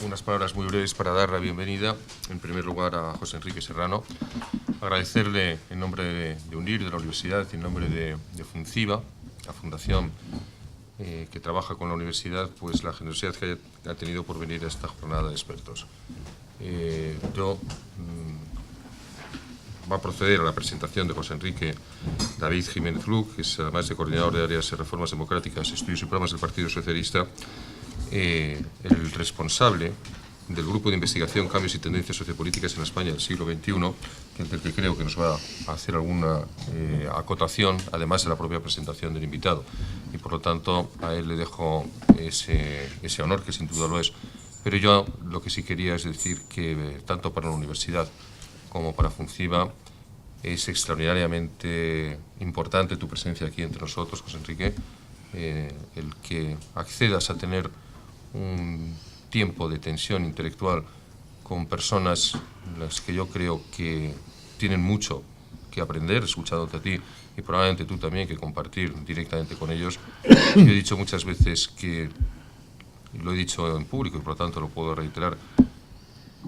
unas palabras muy breves para dar la bienvenida, en primer lugar, a José Enrique Serrano. Agradecerle en nombre de UNIR, de la Universidad, en nombre de FUNCIVA, la fundación que trabaja con la universidad, pues la generosidad que ha tenido por venir a esta jornada de expertos. Va a proceder a la presentación de José Enrique David Jiménez Luc, que es además de coordinador de áreas de reformas democráticas, estudios y programas del Partido Socialista, el responsable del Grupo de Investigación Cambios y Tendencias Sociopolíticas en España del siglo XXI, del que creo que nos va a hacer alguna acotación, además de la propia presentación del invitado. Y por lo tanto, a él le dejo ese honor, que sin duda lo es. Pero yo lo que sí quería es decir que tanto para la universidad como para FUNCIVA es extraordinariamente importante tu presencia aquí entre nosotros, José Enrique, el que accedas a tener un tiempo de tensión intelectual con personas las que yo creo que tienen mucho que aprender, escuchándote a ti, y probablemente tú también, que compartir directamente con ellos. Yo he dicho muchas veces que, lo he dicho en público y por lo tanto lo puedo reiterar,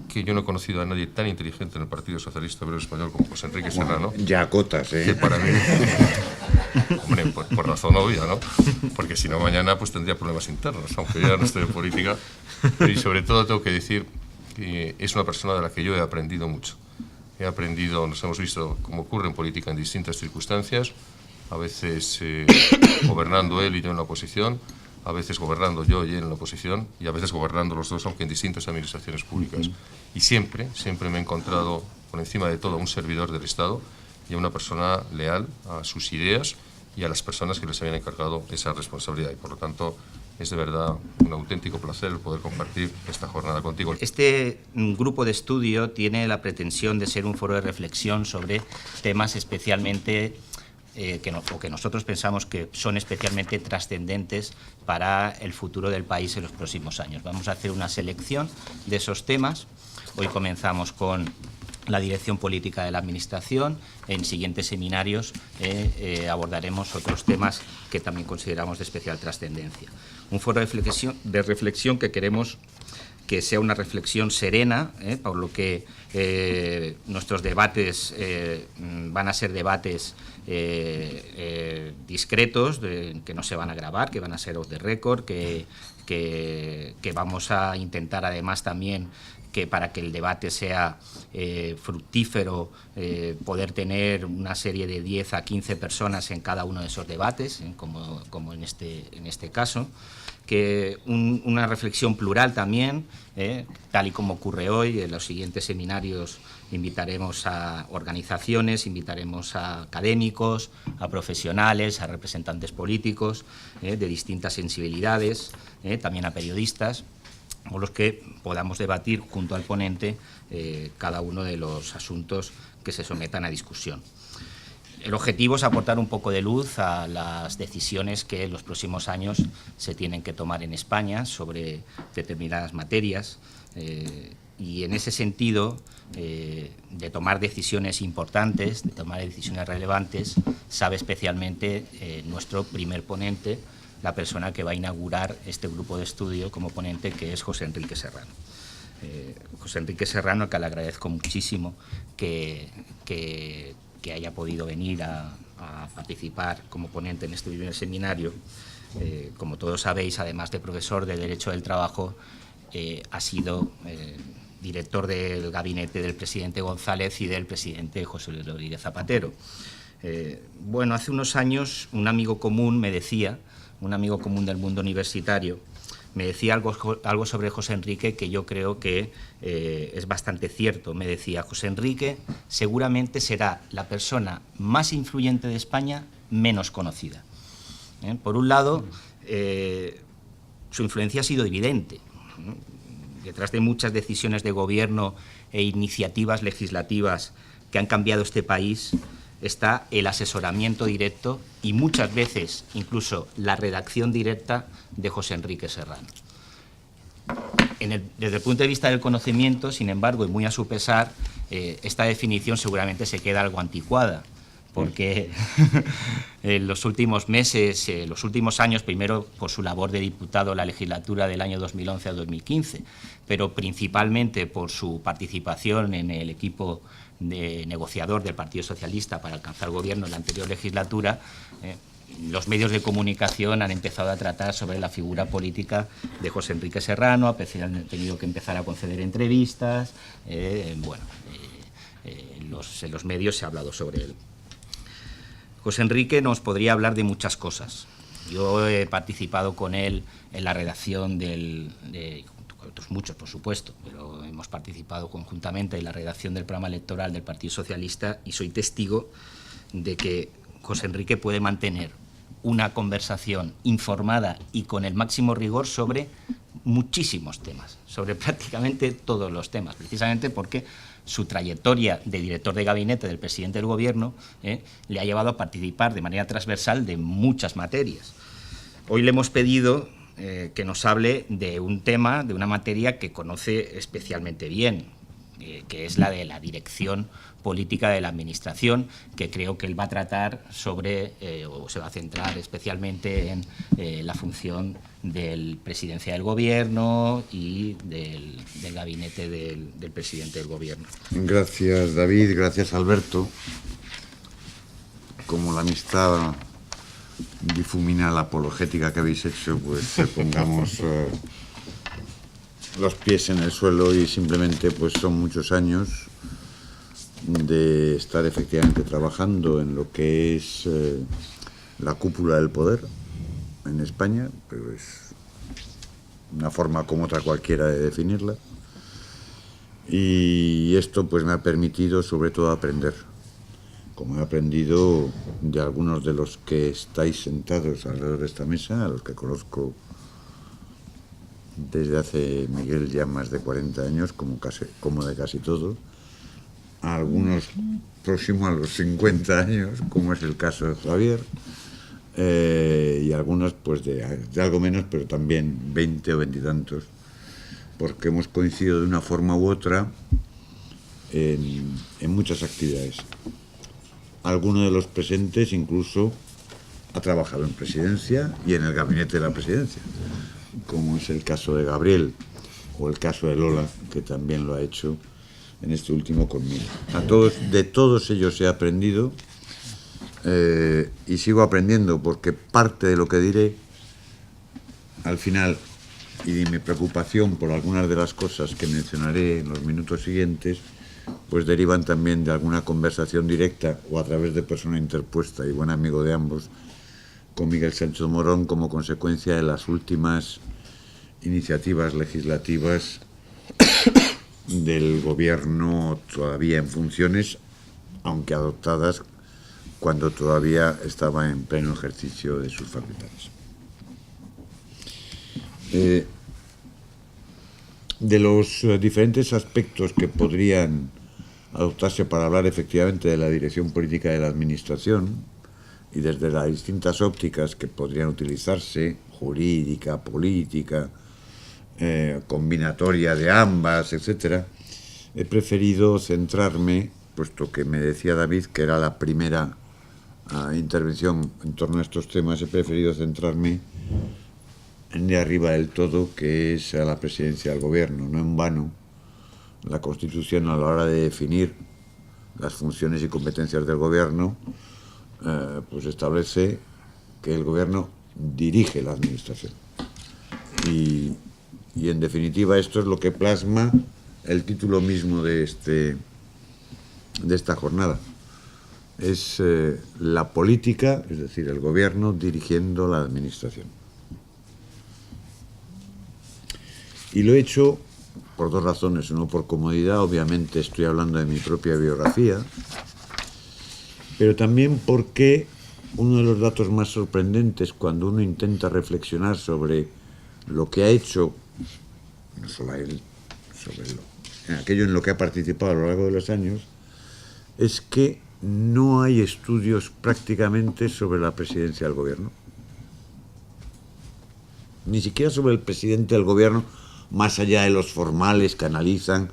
que yo no he conocido a nadie tan inteligente en el Partido Socialista Obrero Español como José Enrique Serrano. Ya acotas, ¿eh? Que para mí, hombre, por razón obvia, ¿no? Porque si no, mañana pues tendría problemas internos, aunque ya no estoy en política. Y sobre todo tengo que decir que es una persona de la que yo he aprendido mucho. He aprendido, nos hemos visto, como ocurre en política, en distintas circunstancias, a veces gobernando él y yo en la oposición, a veces gobernando yo y él en la oposición, y a veces gobernando los dos, aunque en distintas administraciones públicas. Y siempre me he encontrado, por encima de todo, a un servidor del Estado y a una persona leal a sus ideas y a las personas que les habían encargado esa responsabilidad. Y por lo tanto, es de verdad un auténtico placer el poder compartir esta jornada contigo. Este grupo de estudio tiene la pretensión de ser un foro de reflexión sobre temas especialmente que nosotros pensamos que son especialmente trascendentes para el futuro del país en los próximos años. Vamos a hacer una selección de esos temas. Hoy comenzamos con la dirección política de la Administración. En siguientes seminarios abordaremos otros temas que también consideramos de especial trascendencia. Un foro de reflexión que queremos que sea una reflexión serena, por lo que nuestros debates van a ser debates discretos, que no se van a grabar, que van a ser off the record, que vamos a intentar además también que para que el debate sea fructífero, poder tener una serie de 10 a 15 personas en cada uno de esos debates, como en este caso, que una reflexión plural también, tal y como ocurre hoy. En los siguientes seminarios invitaremos a organizaciones, invitaremos a académicos, a profesionales, a representantes políticos de distintas sensibilidades, también a periodistas, con los que podamos debatir junto al ponente cada uno de los asuntos que se sometan a discusión. El objetivo es aportar un poco de luz a las decisiones que en los próximos años se tienen que tomar en España sobre determinadas materias y en ese sentido de tomar decisiones importantes, de tomar decisiones relevantes, sabe especialmente nuestro primer ponente, la persona que va a inaugurar este grupo de estudio como ponente, que es José Enrique Serrano. José Enrique Serrano, que le agradezco muchísimo que haya podido venir a participar como ponente en este primer seminario. Como todos sabéis, además de profesor de Derecho del Trabajo, ha sido director del gabinete del presidente González y del presidente José Luis Rodríguez Zapatero. Bueno, hace unos años un amigo común me decía, un amigo común del mundo universitario, me decía algo sobre José Enrique que yo creo que es bastante cierto. Me decía: José Enrique seguramente será la persona más influyente de España menos conocida. Por un lado, su influencia ha sido evidente. Detrás de muchas decisiones de gobierno e iniciativas legislativas que han cambiado este país está el asesoramiento directo y muchas veces incluso la redacción directa de José Enrique Serrano. Desde el punto de vista del conocimiento, sin embargo, y muy a su pesar, esta definición seguramente se queda algo anticuada, porque en los últimos meses, los últimos años, primero por su labor de diputado en la legislatura del año 2011 a 2015, pero principalmente por su participación en el equipo de negociador del Partido Socialista para alcanzar gobierno en la anterior legislatura, los medios de comunicación han empezado a tratar sobre la figura política de José Enrique Serrano, han tenido que empezar a conceder entrevistas, en los medios se ha hablado sobre él. José Enrique nos podría hablar de muchas cosas. Yo he participado con él en la redacción otros muchos, por supuesto, pero hemos participado conjuntamente en la redacción del programa electoral del Partido Socialista y soy testigo de que José Enrique puede mantener una conversación informada y con el máximo rigor sobre muchísimos temas, sobre prácticamente todos los temas, precisamente porque su trayectoria de director de gabinete del presidente del Gobierno le ha llevado a participar de manera transversal de muchas materias. Hoy le hemos pedido que nos hable de un tema, de una materia que conoce especialmente bien, que es la de la dirección política de la Administración, que creo que él va a tratar sobre, o se va a centrar especialmente en la función del presidencia del Gobierno y del gabinete del presidente del Gobierno. Gracias, David, gracias, Alberto. Como la amistad difumina la apologética que habéis hecho, pues pongamos los pies en el suelo y simplemente pues son muchos años de estar efectivamente trabajando en lo que es la cúpula del poder en España, pero es una forma como otra cualquiera de definirla, y esto pues me ha permitido sobre todo aprender, como he aprendido de algunos de los que estáis sentados alrededor de esta mesa, a los que conozco desde hace, Miguel, ya más de 40 años, como de casi todos, a algunos próximos a los 50 años, como es el caso de Javier, y algunos pues de algo menos, pero también 20 o 20 y tantos, porque hemos coincidido de una forma u otra en muchas actividades. Alguno de los presentes incluso ha trabajado en presidencia y en el gabinete de la presidencia, como es el caso de Gabriel o el caso de Lola, que también lo ha hecho en este último conmigo. De todos ellos he aprendido y sigo aprendiendo, porque parte de lo que diré al final y de mi preocupación por algunas de las cosas que mencionaré en los minutos siguientes, pues derivan también de alguna conversación directa o a través de persona interpuesta y buen amigo de ambos, con Miguel Sánchez Morón, como consecuencia de las últimas iniciativas legislativas del Gobierno todavía en funciones, aunque adoptadas cuando todavía estaba en pleno ejercicio de sus facultades. De los diferentes aspectos que podrían adoptarse para hablar efectivamente de la dirección política de la Administración, y desde las distintas ópticas que podrían utilizarse, jurídica, política, combinatoria de ambas, etcétera, he preferido centrarme, puesto que me decía David que era la primera intervención en torno a estos temas, he preferido centrarme en de arriba del todo, que es a la presidencia del Gobierno. No en vano, la Constitución, a la hora de definir las funciones y competencias del Gobierno, pues establece que el Gobierno dirige la Administración. Y en definitiva esto es lo que plasma el título mismo de esta jornada. Es la política, es decir, el Gobierno dirigiendo la Administración. Y lo he hecho por dos razones. Uno, por comodidad, obviamente estoy hablando de mi propia biografía, pero también porque uno de los datos más sorprendentes cuando uno intenta reflexionar sobre lo que ha hecho, no solo él, en aquello en lo que ha participado a lo largo de los años, es que no hay estudios prácticamente sobre la presidencia del Gobierno. Ni siquiera sobre el presidente del Gobierno, más allá de los formales que analizan.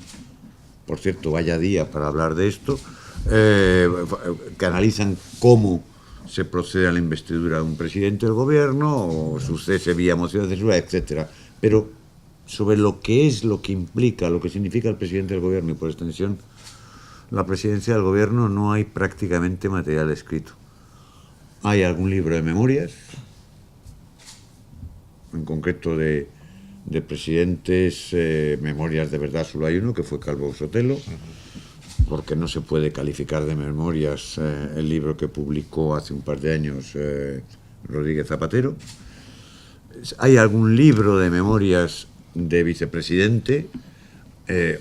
Por cierto, vaya día para hablar de esto, que analizan cómo se procede a la investidura de un presidente del gobierno, o su cese vía moción de censura, etcétera. Pero sobre lo que es, lo que implica, lo que significa el presidente del gobierno y por extensión la presidencia del gobierno, no hay prácticamente material escrito. Hay algún libro de memorias, en concreto de presidentes, memorias de verdad solo hay uno, que fue Calvo Sotelo, porque no se puede calificar de memorias el libro que publicó hace un par de años Rodríguez Zapatero. Hay algún libro de memorias de vicepresidente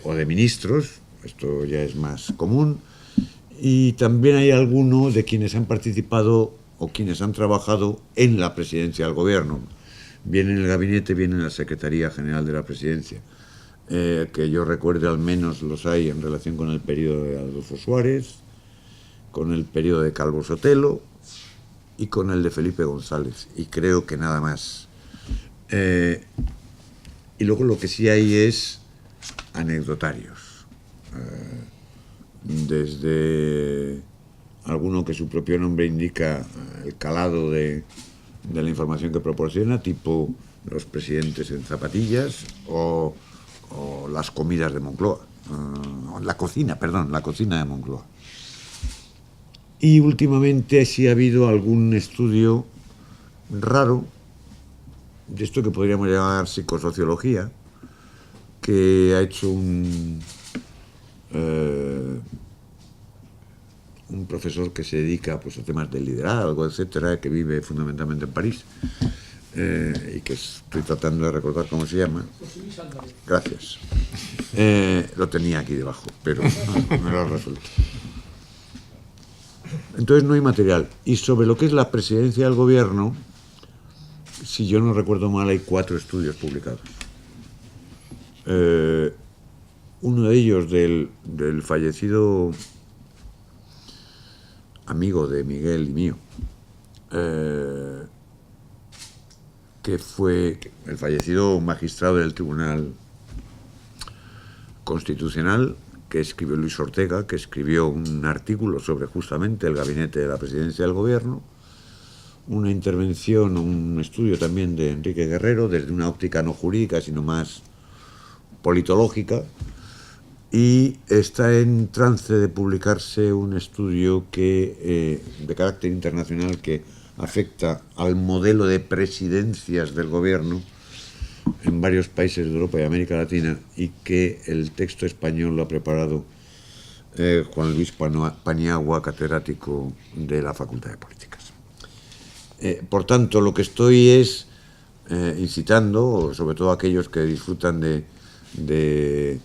o de ministros, esto ya es más común, y también hay alguno de quienes han participado o quienes han trabajado en la presidencia del gobierno, bien en el gabinete, bien en la Secretaría General de la Presidencia. Que yo recuerde, al menos los hay en relación con el periodo de Adolfo Suárez, con el periodo de Calvo Sotelo y con el de Felipe González, y creo que nada más. Y luego lo que sí hay es anecdotarios, desde alguno que su propio nombre indica el calado de la información que proporciona, tipo los presidentes en zapatillas o las comidas de Moncloa, la cocina de Moncloa. Y últimamente sí ha habido algún estudio raro de esto que podríamos llamar psicosociología, que ha hecho un profesor que se dedica pues a temas de liderazgo, etcétera, que vive fundamentalmente en París, y que estoy tratando de recordar cómo se llama. Gracias. Lo tenía aquí debajo, pero me lo ha resuelto. Entonces no hay material. Y sobre lo que es la presidencia del gobierno, si yo no recuerdo mal, hay 4 estudios publicados. Uno de ellos del fallecido amigo de Miguel y mío, que fue el fallecido magistrado del Tribunal Constitucional, que escribió Luis Ortega, que escribió un artículo sobre justamente el gabinete de la presidencia del gobierno, una intervención, un estudio también de Enrique Guerrero, desde una óptica no jurídica, sino más politológica, y está en trance de publicarse un estudio que de carácter internacional que afecta al modelo de presidencias del gobierno en varios países de Europa y América Latina, y que el texto español lo ha preparado Juan Luis Paniagua, catedrático de la Facultad de Políticas. Por tanto, lo que estoy es incitando, sobre todo a aquellos que disfrutan de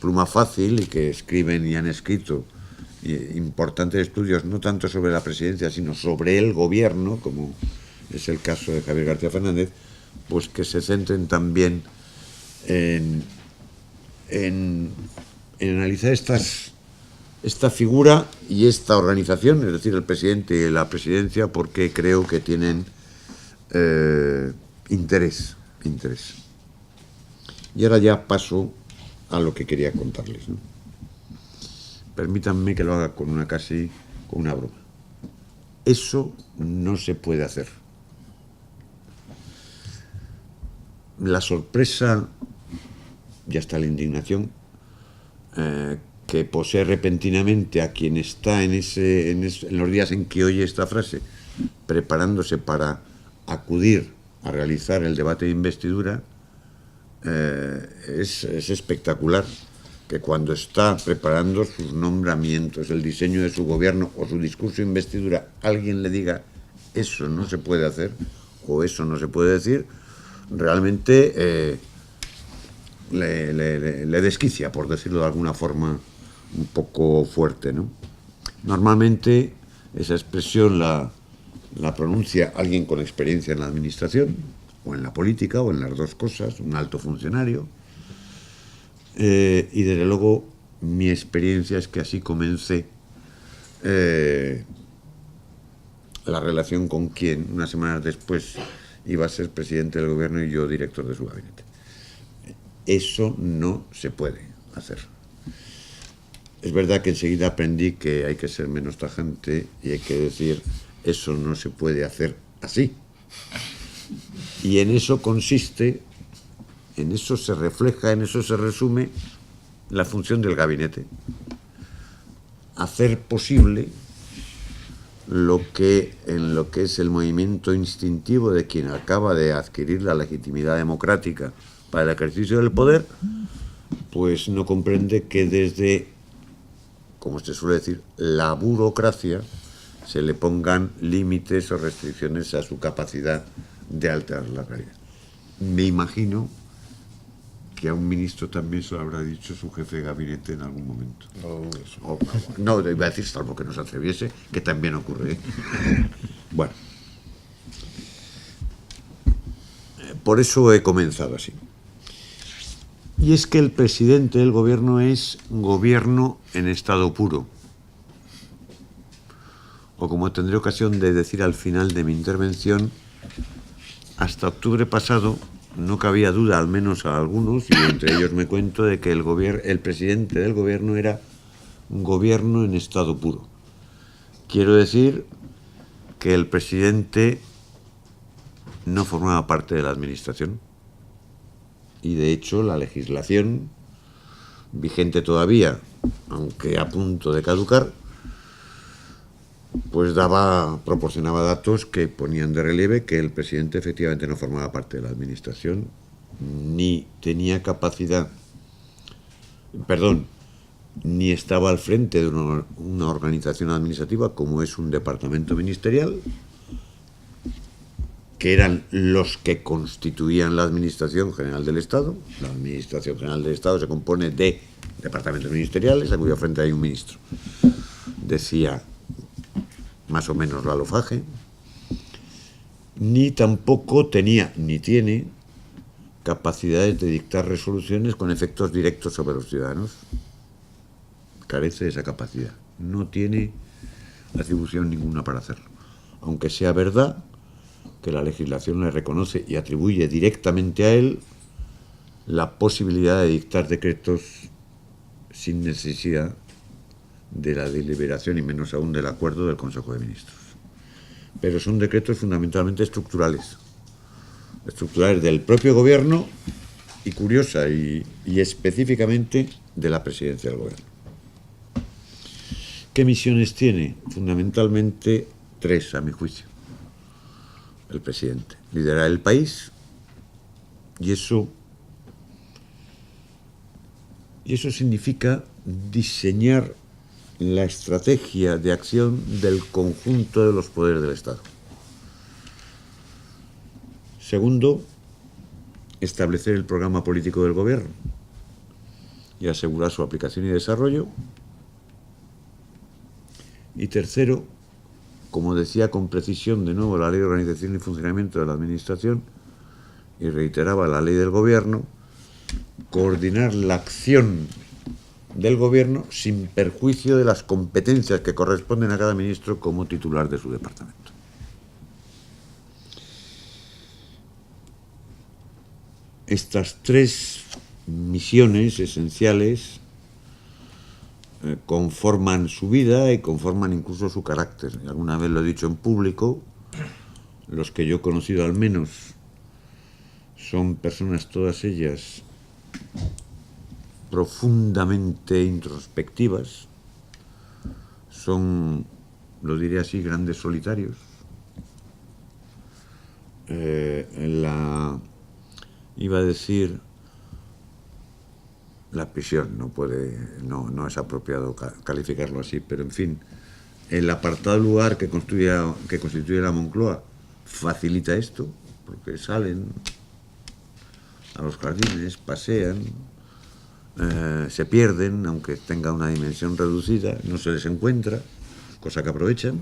pluma fácil y que escriben y han escrito importantes estudios, no tanto sobre la presidencia, sino sobre el gobierno, como es el caso de Javier García Fernández, pues que se centren también en analizar esta figura y esta organización, es decir, el presidente y la presidencia, porque creo que tienen interés. Y ahora ya paso a lo que quería contarles, ¿no? Permítanme que lo haga con una broma. Eso no se puede hacer. La sorpresa, ya está la indignación, que posee repentinamente a quien está en los días en que oye esta frase, preparándose para acudir a realizar el debate de investidura, es espectacular que cuando está preparando sus nombramientos, el diseño de su gobierno o su discurso de investidura, alguien le diga eso no se puede hacer o eso no se puede decir. Realmente le desquicia, por decirlo de alguna forma un poco fuerte, ¿no? Normalmente esa expresión la pronuncia alguien con experiencia en la administración o en la política o en las dos cosas, un alto funcionario, y desde luego mi experiencia es que así comencé la relación con quien unas semanas después iba a ser presidente del gobierno y yo director de su gabinete. Eso no se puede hacer. Es verdad que enseguida aprendí que hay que ser menos tajante y hay que decir, eso no se puede hacer así. Y en eso consiste, en eso se refleja, en eso se resume la función del gabinete. Hacer posible en lo que es el movimiento instintivo de quien acaba de adquirir la legitimidad democrática para el ejercicio del poder, pues no comprende que desde, como se suele decir, la burocracia se le pongan límites o restricciones a su capacidad de alterar la realidad. Me imagino que a un ministro también se lo habrá dicho su jefe de gabinete en algún momento. No, iba a decir, salvo que no se atreviese, que también ocurre, ¿eh? Bueno, por eso he comenzado así. Y es que el presidente del gobierno es gobierno en estado puro. O como tendré ocasión de decir al final de mi intervención, hasta octubre pasado no cabía duda, al menos a algunos, y entre ellos me cuento, de que el presidente del gobierno era un gobierno en estado puro. Quiero decir que el presidente no formaba parte de la administración y, de hecho, la legislación vigente todavía, aunque a punto de caducar, pues proporcionaba datos que ponían de relieve que el presidente efectivamente no formaba parte de la administración, ni tenía capacidad, ni estaba al frente de una organización administrativa como es un departamento ministerial, que eran los que constituían la Administración General del Estado. La Administración General del Estado se compone de departamentos ministeriales, a cuyo frente hay un ministro. Decía más o menos la LOFAGE, ni tampoco tenía, ni tiene, capacidades de dictar resoluciones con efectos directos sobre los ciudadanos. Carece de esa capacidad. No tiene atribución ninguna para hacerlo. Aunque sea verdad que la legislación le reconoce y atribuye directamente a él la posibilidad de dictar decretos sin necesidad de la deliberación y menos aún del acuerdo del Consejo de Ministros. Pero son decretos fundamentalmente estructurales del propio gobierno y, curiosa y específicamente, de la presidencia del gobierno. ¿Qué misiones tiene? Fundamentalmente 3, a mi juicio. El presidente: liderar el país, y eso significa diseñar la estrategia de acción del conjunto de los poderes del Estado. Segundo, establecer el programa político del gobierno y asegurar su aplicación y desarrollo. Y tercero, como decía con precisión de nuevo la Ley de Organización y Funcionamiento de la Administración, y reiteraba la Ley del Gobierno, coordinar la acción del gobierno sin perjuicio de las competencias que corresponden a cada ministro como titular de su departamento. Estas 3 misiones esenciales conforman su vida y conforman incluso su carácter. Alguna vez lo he dicho en público, los que yo he conocido al menos son personas todas ellas profundamente introspectivas, son, lo diré así, grandes solitarios. Iba a decir la prisión, no es apropiado calificarlo así, pero en fin, el apartado lugar que constituye la Moncloa facilita esto, porque salen a los jardines, pasean, se pierden, aunque tenga una dimensión reducida, no se les encuentra, cosa que aprovechan,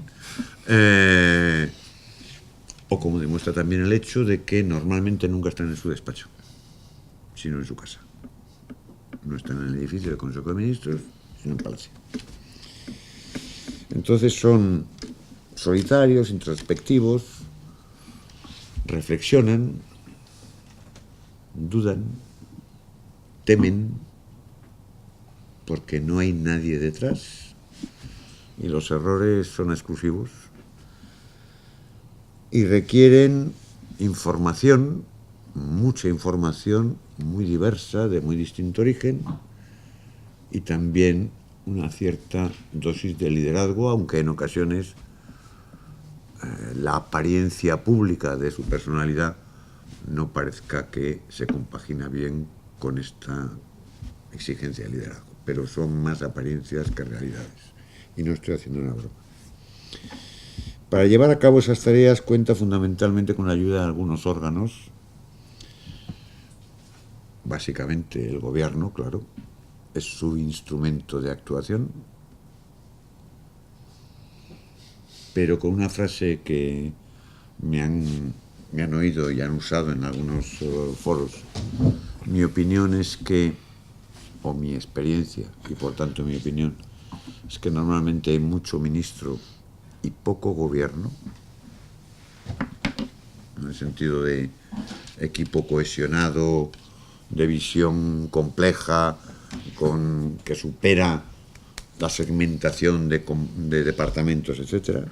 o como demuestra también el hecho de que normalmente nunca están en su despacho, sino en su casa. No están en el edificio del Consejo de Ministros, sino en Palacio. Entonces son solitarios, introspectivos, reflexionan, dudan, temen, porque no hay nadie detrás y los errores son exclusivos y requieren información, mucha información, muy diversa, de muy distinto origen, y también una cierta dosis de liderazgo, aunque en ocasiones la apariencia pública de su personalidad no parezca que se compagina bien con esta exigencia de liderazgo, pero son más apariencias que realidades, y no estoy haciendo una broma. Para llevar a cabo esas tareas cuenta fundamentalmente con la ayuda de algunos órganos, básicamente el gobierno, claro, es su instrumento de actuación, pero con una frase que me han oído y han usado en algunos foros. Mi opinión es que, o mi experiencia, y por tanto mi opinión, es que normalmente hay mucho ministro y poco gobierno, en el sentido de equipo cohesionado, de visión compleja, que supera la segmentación de departamentos, etcétera.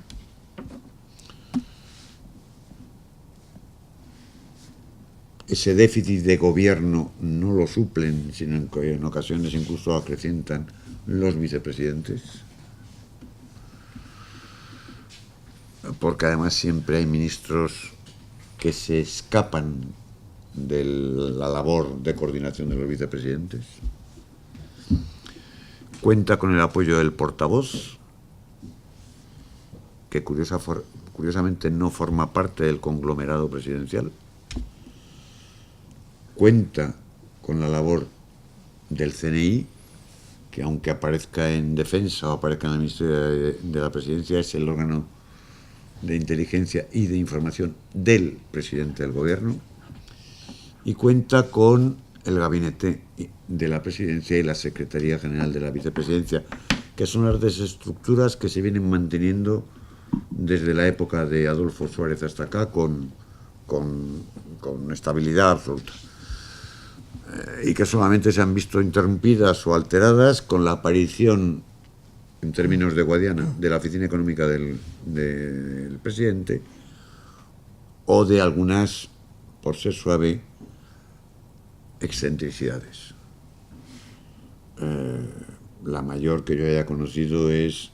Ese déficit de gobierno no lo suplen, sino que en ocasiones incluso acrecientan los vicepresidentes, porque además siempre hay ministros que se escapan de la labor de coordinación de los vicepresidentes. Cuenta con el apoyo del portavoz, que curiosamente no forma parte del conglomerado presidencial. Cuenta con la labor del CNI, que aunque aparezca en Defensa o aparezca en el Ministerio de la Presidencia, es el órgano de inteligencia y de información del presidente del gobierno. Y cuenta con el gabinete de la presidencia y la Secretaría General de la Vicepresidencia, que son las desestructuras que se vienen manteniendo desde la época de Adolfo Suárez hasta acá con estabilidad absoluta, y que solamente se han visto interrumpidas o alteradas con la aparición, en términos de Guadiana, de la Oficina Económica del presidente, o de algunas, por ser suave, excentricidades. La mayor que yo haya conocido es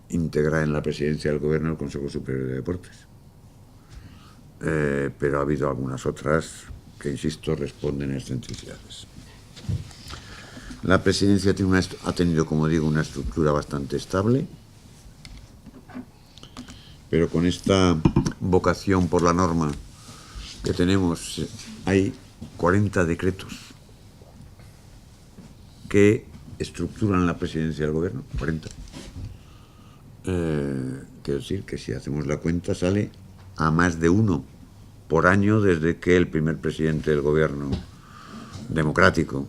integrar en la presidencia del gobierno el Consejo Superior de Deportes. Pero ha habido algunas otras que, insisto, responden a excentricidades. La presidencia ha tenido, como digo, una estructura bastante estable, pero con esta vocación por la norma que tenemos, hay 40 decretos que estructuran la presidencia del gobierno, 40. Quiero decir que si hacemos la cuenta sale a más de uno por año desde que el primer presidente del gobierno democrático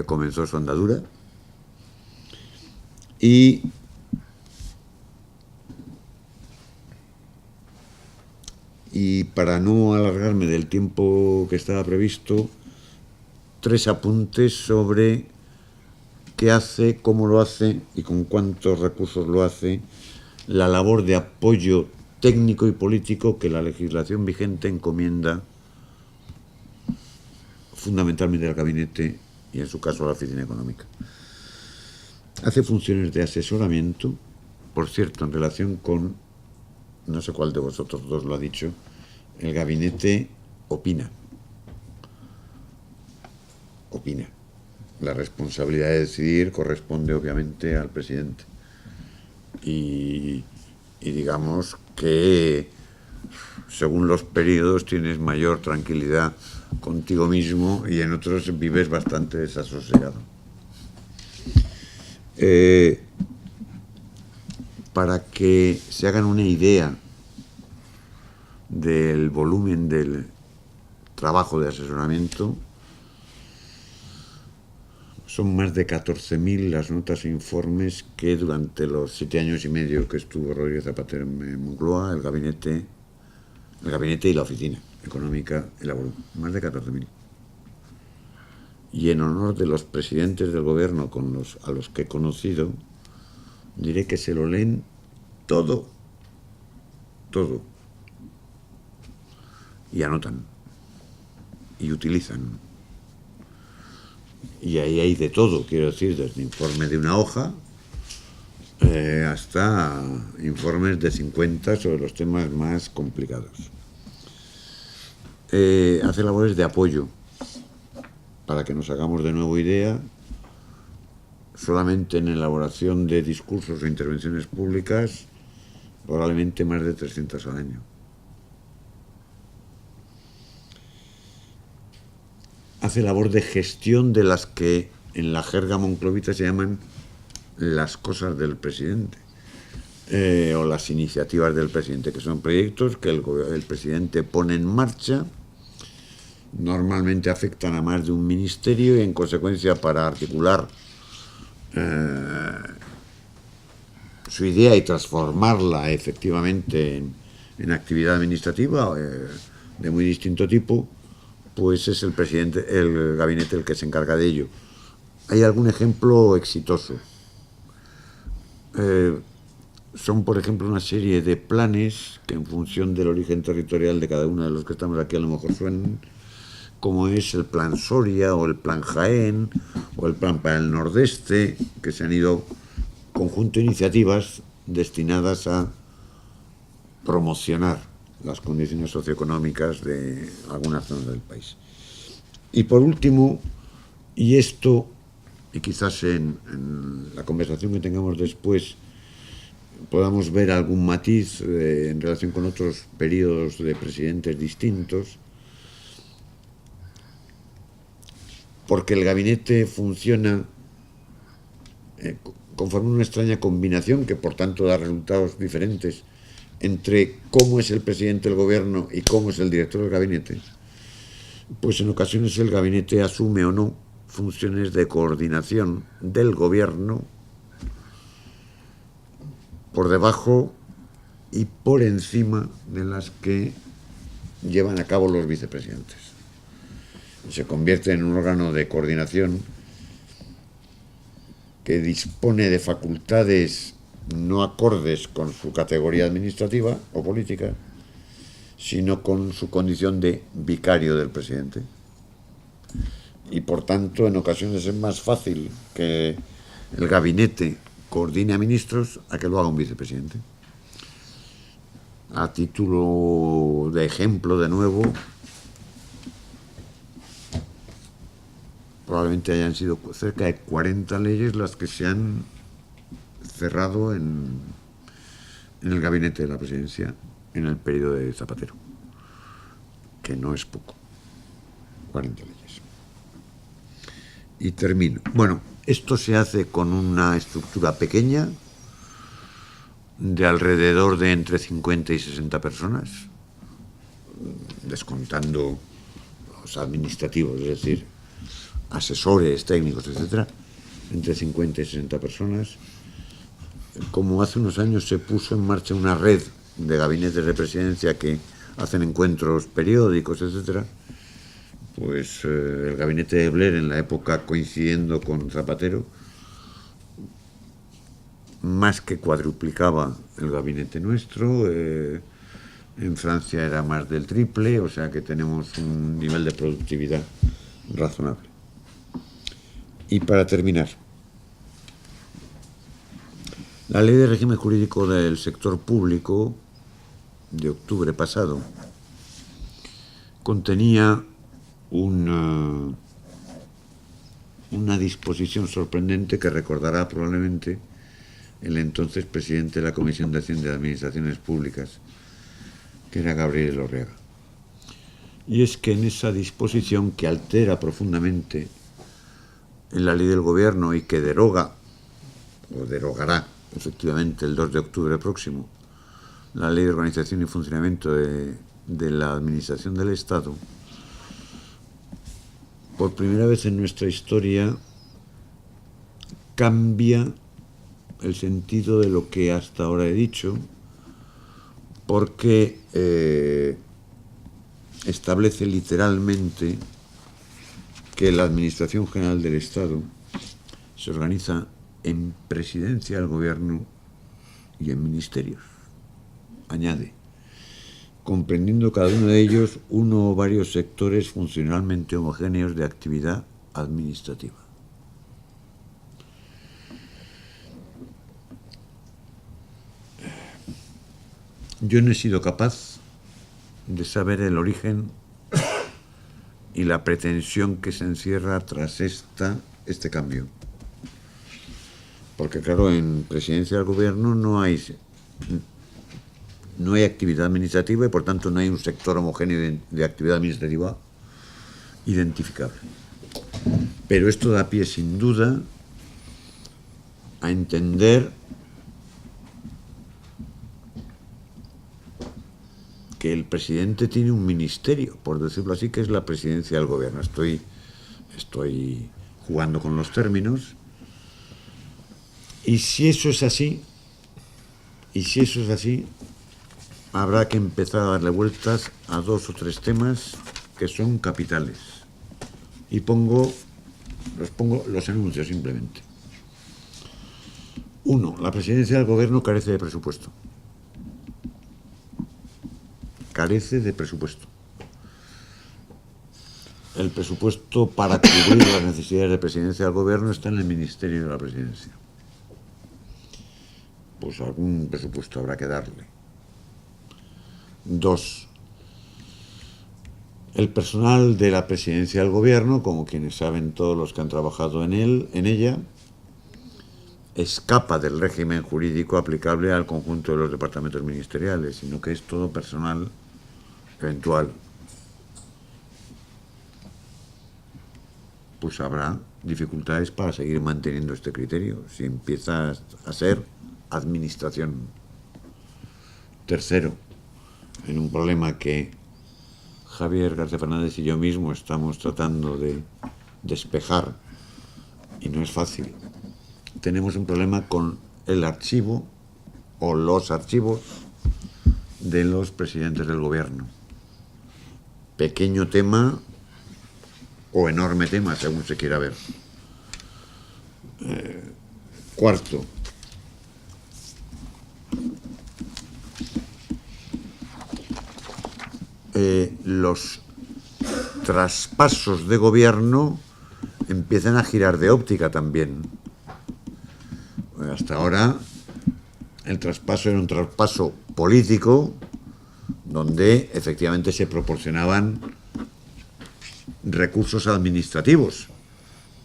comenzó su andadura. Y para no alargarme del tiempo que estaba previsto, 3 apuntes sobre qué hace, cómo lo hace y con cuántos recursos lo hace la labor de apoyo técnico y político que la legislación vigente encomienda fundamentalmente al gabinete y, en su caso, a la Oficina Económica. Hace funciones de asesoramiento, por cierto, en relación con, no sé cuál de vosotros dos lo ha dicho, el gabinete opina. La responsabilidad de decidir corresponde obviamente al presidente. Y digamos que según los periodos tienes mayor tranquilidad contigo mismo y en otros vives bastante desasosegado. Para que se hagan una idea del volumen del trabajo de asesoramiento, son más de 14.000 las notas e informes que durante los 7 años y medio que estuvo Rodríguez Zapatero en Moncloa, el gabinete y la Oficina Económica elaboró. Más de 14.000. y en honor de los presidentes del gobierno a los que he conocido, diré que se lo leen todo, todo, y anotan, y utilizan. Y ahí hay de todo, quiero decir, desde informe de una hoja hasta informes de 50 sobre los temas más complicados. Hace labores de apoyo, para que nos hagamos de nuevo idea. Solamente en elaboración de discursos o intervenciones públicas, probablemente más de 300 al año. Hace labor de gestión de las que en la jerga monclovita se llaman las cosas del presidente, o las iniciativas del presidente, que son proyectos que el presidente pone en marcha. Normalmente afectan a más de un ministerio y, en consecuencia, para articular su idea y transformarla efectivamente en actividad administrativa de muy distinto tipo, pues es el presidente, el gabinete, el que se encarga de ello. ¿Hay algún ejemplo exitoso? Son, por ejemplo, una serie de planes que, en función del origen territorial de cada uno de los que estamos aquí, a lo mejor suenan, como es el Plan Soria o el Plan Jaén o el Plan para el Nordeste, que se han ido, conjunto de iniciativas destinadas a promocionar las condiciones socioeconómicas de algunas zonas del país. Y por último, y esto, y quizás en la conversación que tengamos después podamos ver algún matiz en relación con otros periodos de presidentes distintos, porque el gabinete funciona conforme una extraña combinación que, por tanto, da resultados diferentes entre cómo es el presidente del gobierno y cómo es el director del gabinete. Pues en ocasiones el gabinete asume o no funciones de coordinación del gobierno por debajo y por encima de las que llevan a cabo los vicepresidentes. Se convierte en un órgano de coordinación que dispone de facultades no acordes con su categoría administrativa o política, sino con su condición de vicario del presidente. Y por tanto, en ocasiones es más fácil que el gabinete coordine a ministros a que lo haga un vicepresidente. A título de ejemplo, de nuevo, probablemente hayan sido cerca de 40 leyes las que se han cerrado en el gabinete de la presidencia en el periodo de Zapatero, que no es poco, 40 leyes. Y termino. Bueno, esto se hace con una estructura pequeña, de alrededor de entre 50 y 60 personas, descontando los administrativos, es decir, asesores, técnicos, etcétera, entre 50 y 60 personas. Como hace unos años se puso en marcha una red de gabinetes de presidencia que hacen encuentros periódicos, etcétera, pues el gabinete de Blair, en la época coincidiendo con Zapatero, más que cuadruplicaba el gabinete nuestro. En Francia era más del triple, o sea que tenemos un nivel de productividad razonable. Y para terminar, la Ley de Régimen Jurídico del Sector Público de octubre pasado contenía una disposición sorprendente que recordará probablemente el entonces presidente de la Comisión de Hacienda y Administraciones Públicas, que era Gabriel Orrega. Y es que en esa disposición, que altera profundamente en la ley del gobierno y que deroga, o derogará efectivamente el 2 de octubre próximo, la Ley de Organización y Funcionamiento de la Administración del Estado, por primera vez en nuestra historia cambia el sentido de lo que hasta ahora he dicho, porque establece literalmente que la Administración General del Estado se organiza en presidencia del gobierno y en ministerios. Añade, comprendiendo cada uno de ellos uno o varios sectores funcionalmente homogéneos de actividad administrativa. Yo no he sido capaz de saber el origen y la pretensión que se encierra tras este cambio. Porque claro, en presidencia del gobierno no hay actividad administrativa y por tanto no hay un sector homogéneo de actividad administrativa identificable. Pero esto da pie sin duda a entender que el presidente tiene un ministerio, por decirlo así, que es la presidencia del gobierno. Estoy jugando con los términos. Y si eso es así, habrá que empezar a darle vueltas a 2 o 3 temas que son capitales. Y los enuncio simplemente. 1. La presidencia del gobierno carece de presupuesto. Carece de presupuesto. El presupuesto para cubrir las necesidades de presidencia del gobierno está en el Ministerio de la Presidencia. Pues algún presupuesto habrá que darle. 2. El personal de la presidencia del gobierno, como quienes saben todos los que han trabajado en ella, escapa del régimen jurídico aplicable al conjunto de los departamentos ministeriales, sino que es todo personal eventual. Pues habrá dificultades para seguir manteniendo este criterio si empieza a ser administración. 3, en un problema que Javier García Fernández y yo mismo estamos tratando de despejar, y no es fácil, tenemos un problema con el archivo o los archivos de los presidentes del gobierno. Pequeño tema o enorme tema, según se quiera ver. 4. Los traspasos de gobierno empiezan a girar de óptica también. Hasta ahora el traspaso era un traspaso político donde efectivamente se proporcionaban recursos administrativos,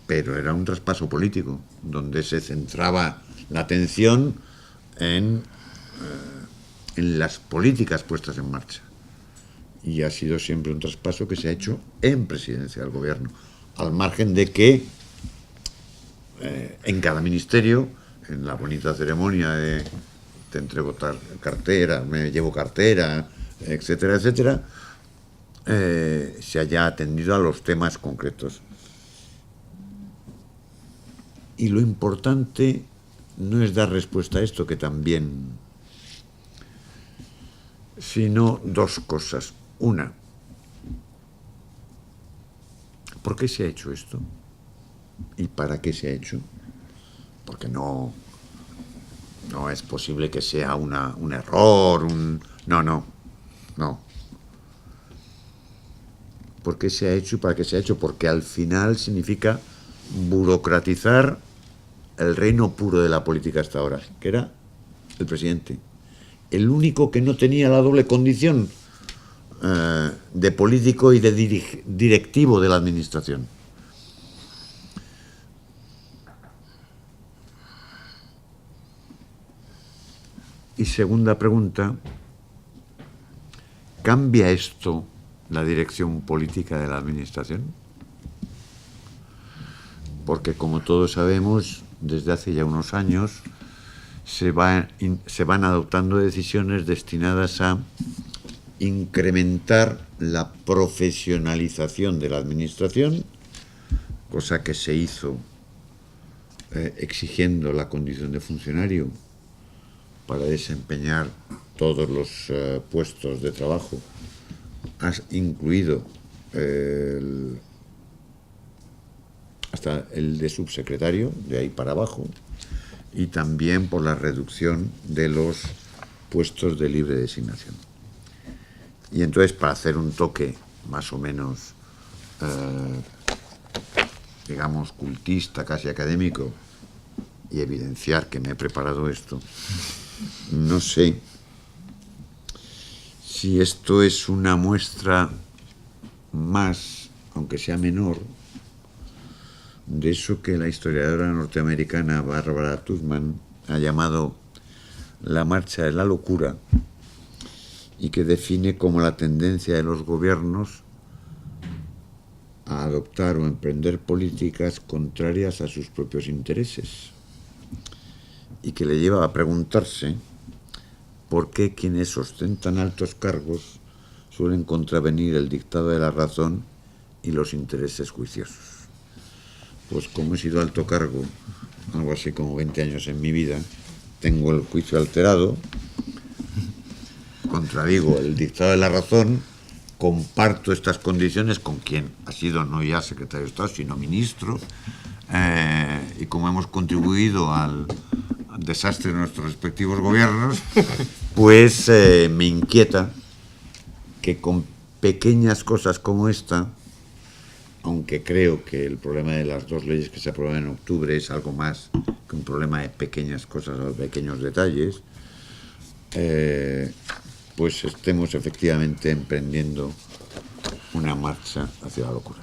pero era un traspaso político donde se centraba la atención en las políticas puestas en marcha. Y ha sido siempre un traspaso que se ha hecho en presidencia del gobierno, al margen de que en cada ministerio, en la bonita ceremonia de te entrego cartera, me llevo cartera, etcétera, etcétera, se haya atendido a los temas concretos. Y lo importante no es dar respuesta a esto, que también, sino 2 cosas. 1, ¿por qué se ha hecho esto? ¿Y para qué se ha hecho? Porque no es posible que sea un error, No. ¿Por qué se ha hecho y para qué se ha hecho? Porque al final significa burocratizar el reino puro de la política hasta ahora, que era el presidente. El único que no tenía la doble condición de político y de directivo de la administración. Y segunda pregunta, ¿cambia esto la dirección política de la administración? Porque, como todos sabemos, desde hace ya unos años se van adoptando decisiones destinadas a incrementar la profesionalización de la administración, cosa que se hizo exigiendo la condición de funcionario para desempeñar todos los puestos de trabajo, has incluido hasta el de subsecretario, de ahí para abajo, y también por la reducción de los puestos de libre designación. Y entonces, para hacer un toque más o menos, digamos, cultista, casi académico, y evidenciar que me he preparado esto, no sé si esto es una muestra más, aunque sea menor, de eso que la historiadora norteamericana Barbara Tuchman ha llamado la marcha de la locura, y que define como la tendencia de los gobiernos a adoptar o emprender políticas contrarias a sus propios intereses, y que le lleva a preguntarse por qué quienes ostentan altos cargos suelen contravenir el dictado de la razón y los intereses juiciosos. Pues como he sido alto cargo, algo así como 20 años en mi vida, tengo el juicio alterado, contradigo el dictado de la razón, comparto estas condiciones con quien ha sido no ya secretario de Estado, sino ministro, y como hemos contribuido al desastre de nuestros respectivos gobiernos, pues me inquieta que con pequeñas cosas como esta, aunque creo que el problema de las dos leyes que se aprueban en octubre es algo más que un problema de pequeñas cosas o pequeños detalles, pues estemos efectivamente emprendiendo una marcha hacia la locura.